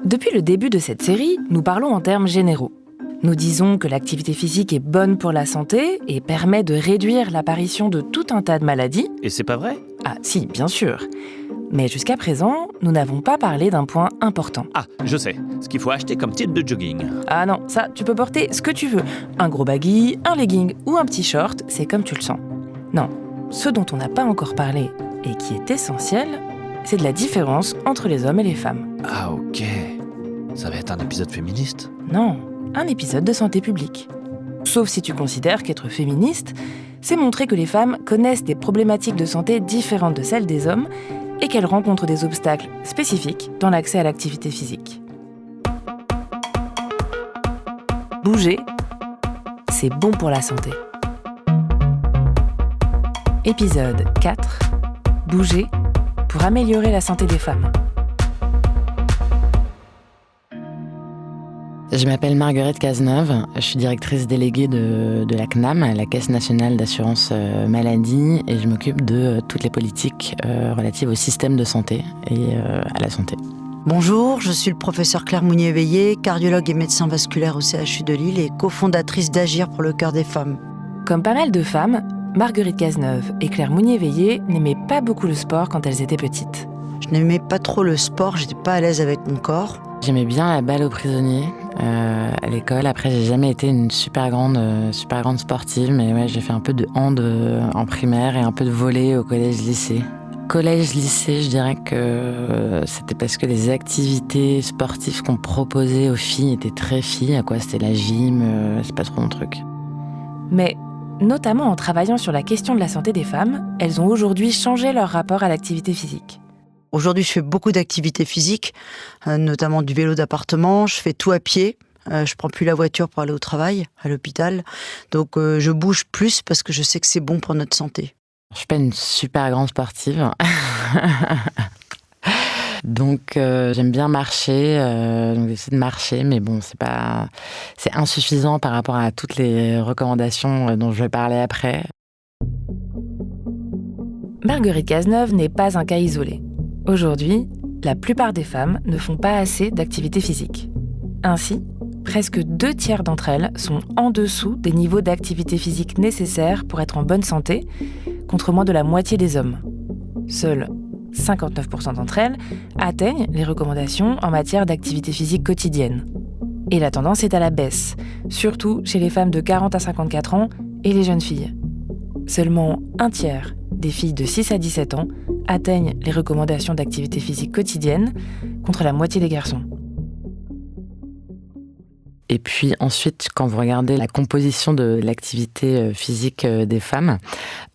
Depuis le début de cette série, nous parlons en termes généraux. Nous disons que l'activité physique est bonne pour la santé et permet de réduire l'apparition de tout un tas de maladies. Et c'est pas vrai ? Ah si, bien sûr. Mais jusqu'à présent, nous n'avons pas parlé d'un point important. Ah, je sais, ce qu'il faut acheter comme type de jogging. Ah non, ça, tu peux porter ce que tu veux. Un gros baggy, un legging ou un petit short, c'est comme tu le sens. Non, ce dont on n'a pas encore parlé et qui est essentiel, c'est de la différence entre les hommes et les femmes. Ah ok, ça va être un épisode féministe ? Non, un épisode de santé publique. Sauf si tu considères qu'être féministe, c'est montrer que les femmes connaissent des problématiques de santé différentes de celles des hommes et qu'elles rencontrent des obstacles spécifiques dans l'accès à l'activité physique. Bouger, c'est bon pour la santé. Épisode 4. Bouger pour améliorer la santé des femmes. Je m'appelle Marguerite Cazeneuve, je suis directrice déléguée de la CNAM, la Caisse nationale d'assurance maladie, et je m'occupe de toutes les politiques relatives au système de santé et à la santé. Bonjour, je suis le professeur Claire Mounier-Veillé, cardiologue et médecin vasculaire au CHU de Lille et cofondatrice d'Agir pour le cœur des femmes. Comme pas mal de femmes, Marguerite Cazeneuve et Claire Mounier-Veillé n'aimaient pas beaucoup le sport quand elles étaient petites. Je n'aimais pas trop le sport, j'étais pas à l'aise avec mon corps. J'aimais bien la balle aux prisonniers à l'école. Après, j'ai jamais été une super grande sportive, mais ouais, j'ai fait un peu de hand en primaire et un peu de volley au collège-lycée. Collège-lycée, je dirais que c'était parce que les activités sportives qu'on proposait aux filles étaient très filles. C'était la gym, c'est pas trop mon truc. Mais, notamment en travaillant sur la question de la santé des femmes, elles ont aujourd'hui changé leur rapport à l'activité physique. Aujourd'hui, je fais beaucoup d'activités physiques, notamment du vélo d'appartement. Je fais tout à pied. Je prends plus la voiture pour aller au travail, à l'hôpital. Donc, je bouge plus parce que je sais que c'est bon pour notre santé. Je suis pas une super grande sportive. Donc, j'aime bien marcher. Donc, j'essaie de marcher, mais bon, c'est insuffisant par rapport à toutes les recommandations dont je vais parler après. Marguerite Cazeneuve n'est pas un cas isolé. Aujourd'hui, la plupart des femmes ne font pas assez d'activité physique. Ainsi, presque 2/3 d'entre elles sont en dessous des niveaux d'activité physique nécessaires pour être en bonne santé, contre moins de la moitié des hommes. Seuls 59% d'entre elles atteignent les recommandations en matière d'activité physique quotidienne. Et la tendance est à la baisse, surtout chez les femmes de 40 à 54 ans et les jeunes filles. Seulement 1/3 des filles de 6 à 17 ans atteignent les recommandations d'activité physique quotidienne, contre la moitié des garçons. Et puis ensuite, quand vous regardez la composition de l'activité physique des femmes,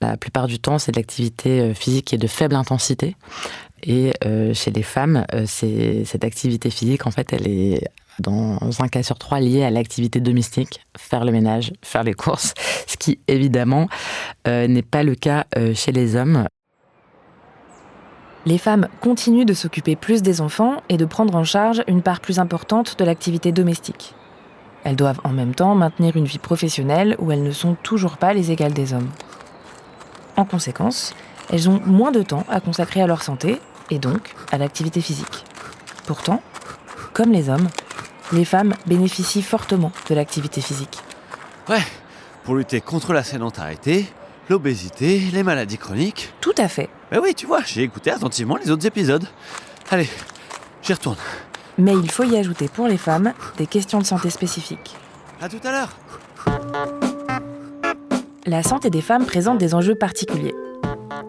la plupart du temps, c'est de l'activité physique qui est de faible intensité. Et chez les femmes, cette activité physique, en fait, elle est dans un cas sur 3 liée à l'activité domestique, faire le ménage, faire les courses, ce qui évidemment n'est pas le cas chez les hommes. Les femmes continuent de s'occuper plus des enfants et de prendre en charge une part plus importante de l'activité domestique. Elles doivent en même temps maintenir une vie professionnelle où elles ne sont toujours pas les égales des hommes. En conséquence, elles ont moins de temps à consacrer à leur santé et donc à l'activité physique. Pourtant, comme les hommes, les femmes bénéficient fortement de l'activité physique. Ouais, pour lutter contre la sédentarité, l'obésité, les maladies chroniques. Tout à fait. Mais oui, tu vois, j'ai écouté attentivement les autres épisodes. Allez, j'y retourne. Mais il faut y ajouter pour les femmes des questions de santé spécifiques. À tout à l'heure. La santé des femmes présente des enjeux particuliers.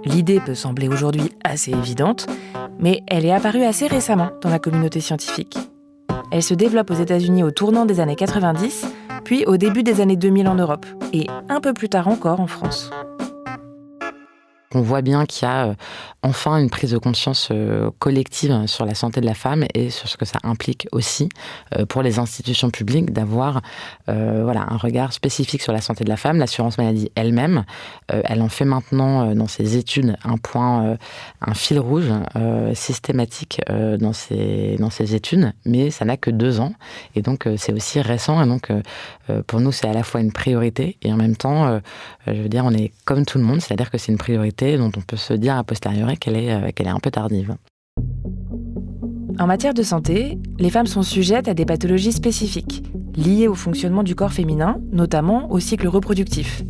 L'idée peut sembler aujourd'hui assez évidente, mais elle est apparue assez récemment dans la communauté scientifique. Elle se développe aux États-Unis au tournant des années 90, puis au début des années 2000 en Europe, et un peu plus tard encore en France. On voit bien qu'il y a enfin une prise de conscience collective sur la santé de la femme et sur ce que ça implique aussi pour les institutions publiques d'avoir un regard spécifique sur la santé de la femme. L'assurance maladie elle-même, elle en fait maintenant dans ses études un fil rouge systématique dans ses études, mais ça n'a que 2 ans et donc c'est aussi récent et donc pour nous c'est à la fois une priorité et en même temps on est comme tout le monde, c'est-à-dire que c'est une priorité dont on peut se dire a posteriori qu'elle est un peu tardive. En matière de santé, les femmes sont sujettes à des pathologies spécifiques, liées au fonctionnement du corps féminin, notamment au cycle reproductif.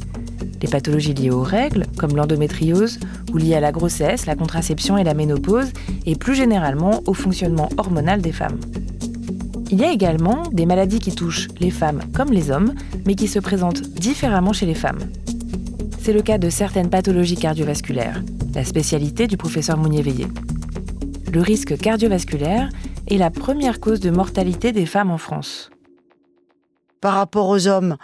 Les pathologies liées aux règles, comme l'endométriose, ou liées à la grossesse, la contraception et la ménopause, et plus généralement au fonctionnement hormonal des femmes. Il y a également des maladies qui touchent les femmes comme les hommes, mais qui se présentent différemment chez les femmes. C'est le cas de certaines pathologies cardiovasculaires, la spécialité du professeur Mounier-Veillé. Le risque cardiovasculaire est la première cause de mortalité des femmes en France. Par rapport aux hommes,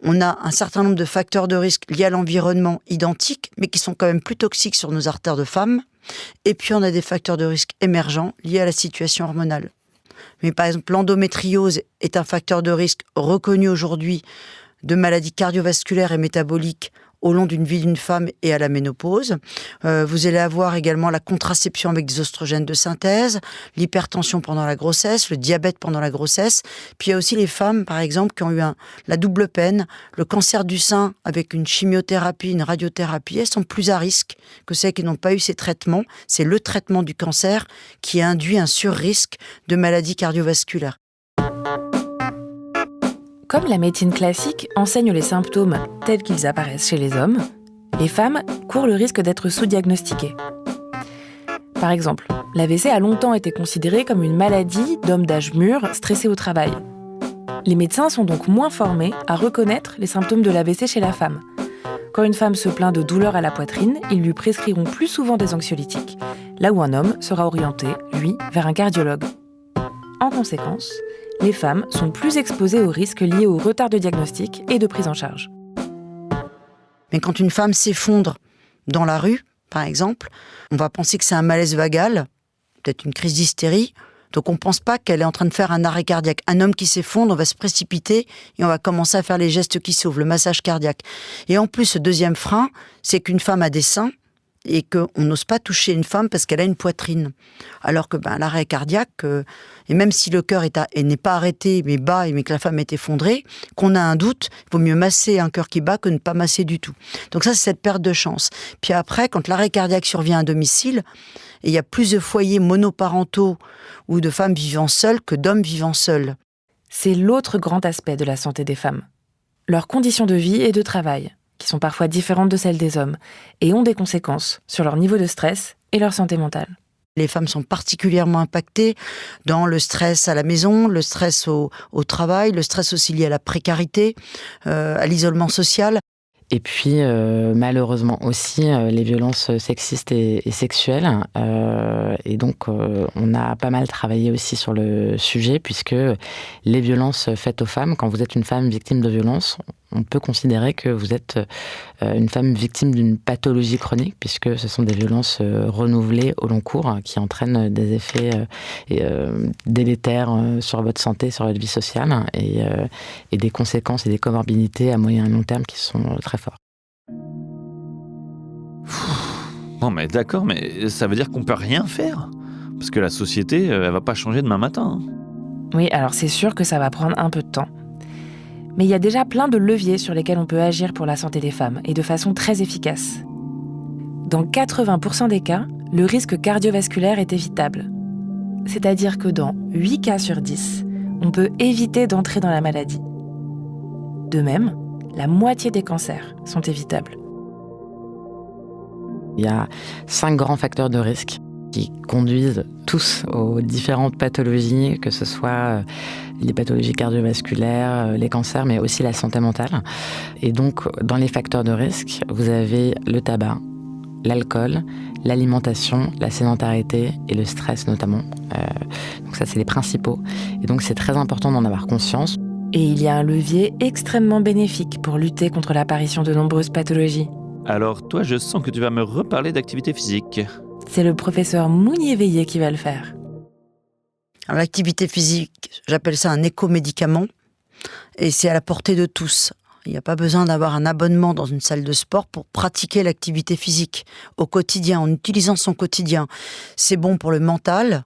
on a un certain nombre de facteurs de risque liés à l'environnement identiques, mais qui sont quand même plus toxiques sur nos artères de femmes. Et puis on a des facteurs de risque émergents liés à la situation hormonale. Mais par exemple, l'endométriose est un facteur de risque reconnu aujourd'hui de maladies cardiovasculaires et métaboliques au long d'une vie d'une femme et à la ménopause. Vous allez avoir également la contraception avec des oestrogènes de synthèse, l'hypertension pendant la grossesse, le diabète pendant la grossesse. Puis il y a aussi les femmes, par exemple, qui ont eu la double peine, le cancer du sein avec une chimiothérapie, une radiothérapie. Elles sont plus à risque que celles qui n'ont pas eu ces traitements. C'est le traitement du cancer qui induit un surrisque de maladies cardiovasculaires. Comme la médecine classique enseigne les symptômes tels qu'ils apparaissent chez les hommes, les femmes courent le risque d'être sous-diagnostiquées. Par exemple, l'AVC a longtemps été considéré comme une maladie d'hommes d'âge mûr stressés au travail. Les médecins sont donc moins formés à reconnaître les symptômes de l'AVC chez la femme. Quand une femme se plaint de douleurs à la poitrine, ils lui prescriront plus souvent des anxiolytiques, là où un homme sera orienté, lui, vers un cardiologue. En conséquence, les femmes sont plus exposées aux risques liés au retard de diagnostic et de prise en charge. Mais quand une femme s'effondre dans la rue, par exemple, on va penser que c'est un malaise vagal, peut-être une crise d'hystérie, donc on ne pense pas qu'elle est en train de faire un arrêt cardiaque. Un homme qui s'effondre, on va se précipiter et on va commencer à faire les gestes qui sauvent, le massage cardiaque. Et en plus, le deuxième frein, c'est qu'une femme a des seins, et qu'on n'ose pas toucher une femme parce qu'elle a une poitrine. Alors que l'arrêt cardiaque, et même si le cœur n'est pas arrêté, mais bat, mais que la femme est effondrée, qu'on a un doute, il vaut mieux masser un cœur qui bat que ne pas masser du tout. Donc ça, c'est cette perte de chance. Puis après, quand l'arrêt cardiaque survient à domicile, et il y a plus de foyers monoparentaux ou de femmes vivant seules que d'hommes vivant seuls. C'est l'autre grand aspect de la santé des femmes. Leurs conditions de vie et de travail, qui sont parfois différentes de celles des hommes, et ont des conséquences sur leur niveau de stress et leur santé mentale. Les femmes sont particulièrement impactées dans le stress à la maison, le stress au travail, le stress aussi lié à la précarité, à l'isolement social. Et puis, malheureusement aussi, les violences sexistes et sexuelles. Et donc, on a pas mal travaillé aussi sur le sujet, puisque les violences faites aux femmes, quand vous êtes une femme victime de violences, on peut considérer que vous êtes une femme victime d'une pathologie chronique, puisque ce sont des violences renouvelées au long cours qui entraînent des effets délétères sur votre santé, sur votre vie sociale, et des conséquences et des comorbidités à moyen et long terme qui sont très fortes. Bon, mais d'accord, mais ça veut dire qu'on peut rien faire ? Parce que la société, elle va pas changer demain matin. Oui, alors c'est sûr que ça va prendre un peu de temps. Mais il y a déjà plein de leviers sur lesquels on peut agir pour la santé des femmes, et de façon très efficace. Dans 80% des cas, le risque cardiovasculaire est évitable. C'est-à-dire que dans 8 cas sur 10, on peut éviter d'entrer dans la maladie. De même, la moitié des cancers sont évitables. Il y a 5 grands facteurs de risque qui conduisent tous aux différentes pathologies, que ce soit les pathologies cardiovasculaires, les cancers, mais aussi la santé mentale. Et donc, dans les facteurs de risque, vous avez le tabac, l'alcool, l'alimentation, la sédentarité et le stress notamment. Donc ça, c'est les principaux. Et donc, c'est très important d'en avoir conscience. Et il y a un levier extrêmement bénéfique pour lutter contre l'apparition de nombreuses pathologies. Alors toi, je sens que tu vas me reparler d'activité physique. C'est le professeur Mounier-Veillé qui va le faire. Alors, l'activité physique, j'appelle ça un éco-médicament, et c'est à la portée de tous. Il n'y a pas besoin d'avoir un abonnement dans une salle de sport pour pratiquer l'activité physique au quotidien, en utilisant son quotidien. C'est bon pour le mental.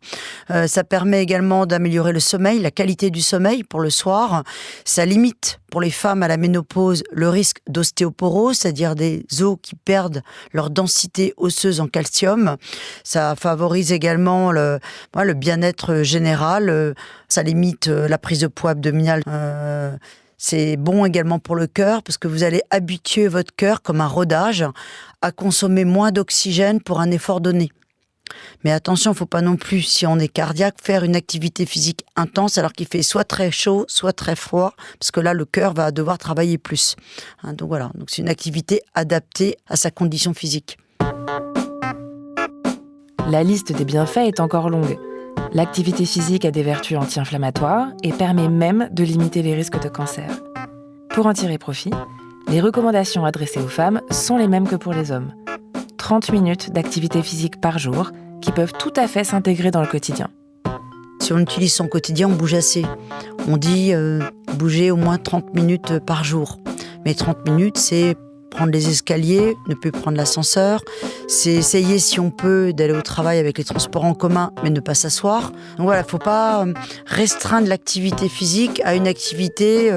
Ça permet également d'améliorer le sommeil, la qualité du sommeil pour le soir. Ça limite pour les femmes à la ménopause le risque d'ostéoporose, c'est-à-dire des os qui perdent leur densité osseuse en calcium. Ça favorise également le bien-être général. Ça limite la prise de poids abdominale. C'est bon également pour le cœur parce que vous allez habituer votre cœur, comme un rodage, à consommer moins d'oxygène pour un effort donné. Mais attention, il ne faut pas non plus, si on est cardiaque, faire une activité physique intense alors qu'il fait soit très chaud, soit très froid, parce que là, le cœur va devoir travailler plus. Donc voilà, donc c'est une activité adaptée à sa condition physique. La liste des bienfaits est encore longue. L'activité physique a des vertus anti-inflammatoires et permet même de limiter les risques de cancer. Pour en tirer profit, les recommandations adressées aux femmes sont les mêmes que pour les hommes. 30 minutes d'activité physique par jour qui peuvent tout à fait s'intégrer dans le quotidien. Si on utilise son quotidien, on bouge assez. On dit bouger au moins 30 minutes par jour. Mais 30 minutes, c'est prendre les escaliers, ne plus prendre l'ascenseur. C'est essayer, si on peut, d'aller au travail avec les transports en commun, mais ne pas s'asseoir. Donc voilà, il ne faut pas restreindre l'activité physique à une activité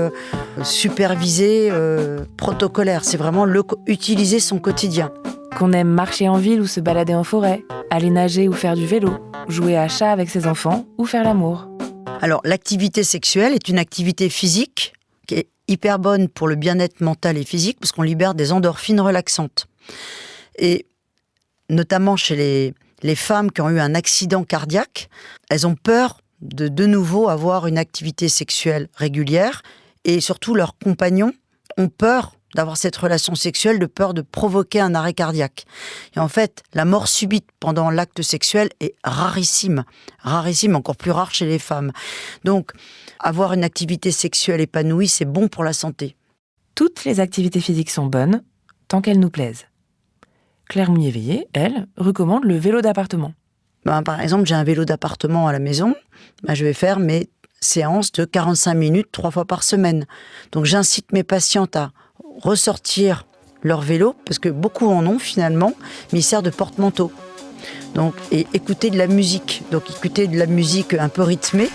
supervisée, protocolaire. C'est vraiment utiliser son quotidien. Qu'on aime marcher en ville ou se balader en forêt, aller nager ou faire du vélo, jouer à chat avec ses enfants ou faire l'amour. Alors, l'activité sexuelle est une activité physique qui est hyper bonne pour le bien-être mental et physique parce qu'on libère des endorphines relaxantes. Et notamment chez les femmes qui ont eu un accident cardiaque, elles ont peur de nouveau avoir une activité sexuelle régulière et surtout leurs compagnons ont peur d'avoir cette relation sexuelle, de peur de provoquer un arrêt cardiaque. Et en fait, la mort subite pendant l'acte sexuel est rarissime, encore plus rare chez les femmes. Donc, avoir une activité sexuelle épanouie, c'est bon pour la santé. Toutes les activités physiques sont bonnes, tant qu'elles nous plaisent. Claire Mounier-Veillé, elle, recommande le vélo d'appartement. Par exemple, j'ai un vélo d'appartement à la maison, je vais faire mes séances de 45 minutes 3 fois par semaine. Donc j'incite mes patientes à ressortir leur vélo, parce que beaucoup en ont finalement, mais il sert de porte-manteau. Donc, et écouter de la musique. Donc écouter de la musique un peu rythmée.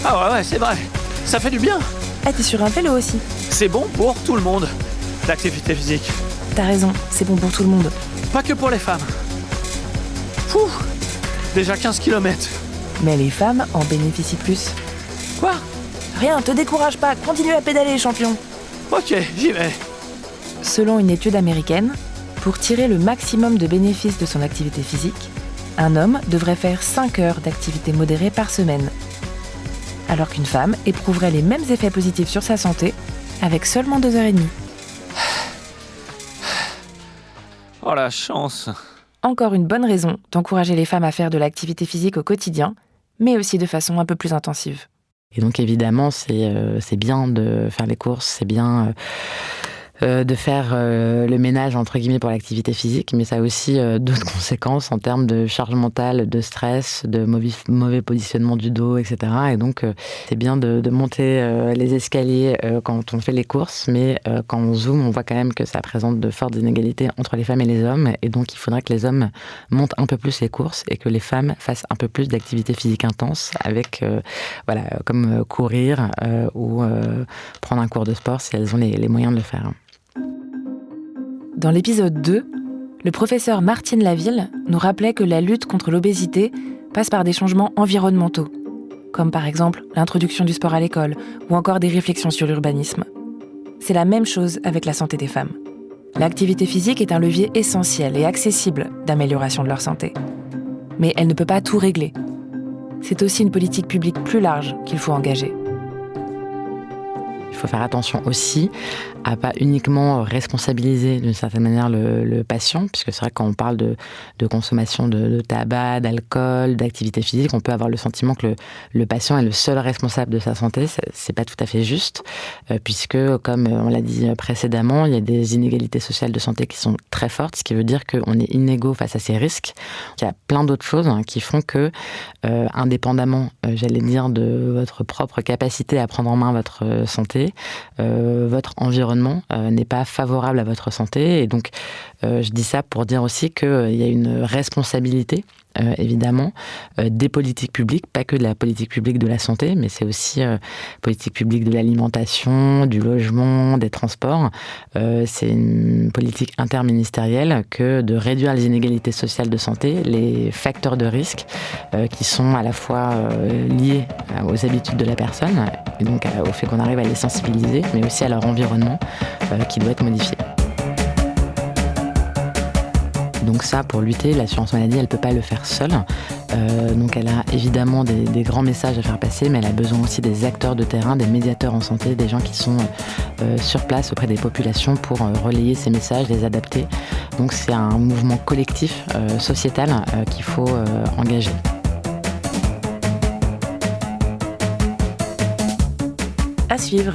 Ah ouais, c'est vrai, ça fait du bien. Ah, t'es sur un vélo aussi. C'est bon pour tout le monde, l'activité physique. T'as raison, c'est bon pour tout le monde. Pas que pour les femmes. Fouh, déjà 15 km. Mais les femmes en bénéficient plus. Quoi ? Rien, te décourage pas, continue à pédaler, champion. Ok, j'y vais. Selon une étude américaine, pour tirer le maximum de bénéfices de son activité physique, un homme devrait faire 5 heures d'activité modérée par semaine. Alors qu'une femme éprouverait les mêmes effets positifs sur sa santé avec seulement 2h30. Oh la chance. Encore une bonne raison d'encourager les femmes à faire de l'activité physique au quotidien, mais aussi de façon un peu plus intensive. Et donc évidemment, c'est bien de faire les courses, c'est bien de faire le ménage, entre guillemets, pour l'activité physique, mais ça a aussi d'autres conséquences en termes de charge mentale, de stress, de mauvais positionnement du dos, etc. Et donc, c'est bien de monter les escaliers quand on fait les courses, mais quand on zoome, on voit quand même que ça présente de fortes inégalités entre les femmes et les hommes, et donc il faudrait que les hommes montent un peu plus les courses et que les femmes fassent un peu plus d'activité physique intense avec, comme courir ou prendre un cours de sport si elles ont les moyens de le faire. Dans l'épisode 2, le professeur Martine Laville nous rappelait que la lutte contre l'obésité passe par des changements environnementaux, comme par exemple l'introduction du sport à l'école ou encore des réflexions sur l'urbanisme. C'est la même chose avec la santé des femmes. L'activité physique est un levier essentiel et accessible d'amélioration de leur santé. Mais elle ne peut pas tout régler. C'est aussi une politique publique plus large qu'il faut engager. Il faut faire attention aussi à pas uniquement responsabiliser d'une certaine manière le patient, puisque c'est vrai que quand on parle de consommation de tabac, d'alcool, d'activité physique, on peut avoir le sentiment que le patient est le seul responsable de sa santé. C'est pas tout à fait juste, puisque, comme on l'a dit précédemment, il y a des inégalités sociales de santé qui sont très fortes, ce qui veut dire qu'on est inégaux face à ces risques. Il y a plein d'autres choses qui font que, indépendamment, j'allais dire, de votre propre capacité à prendre en main votre santé, votre environnement n'est pas favorable à votre santé. Et donc, je dis ça pour dire aussi qu'il y a une responsabilité, évidemment, des politiques publiques, pas que de la politique publique de la santé, mais c'est aussi politique publique de l'alimentation, du logement, des transports. C'est une politique interministérielle que de réduire les inégalités sociales de santé, les facteurs de risque qui sont à la fois liés aux habitudes de la personne, et donc au fait qu'on arrive à les sensibiliser, mais aussi à leur environnement qui doit être modifié. Donc ça, pour lutter, l'assurance maladie, elle ne peut pas le faire seule. Donc elle a évidemment des grands messages à faire passer, mais elle a besoin aussi des acteurs de terrain, des médiateurs en santé, des gens qui sont sur place auprès des populations pour relayer ces messages, les adapter. Donc c'est un mouvement collectif, sociétal, qu'il faut engager. À suivre.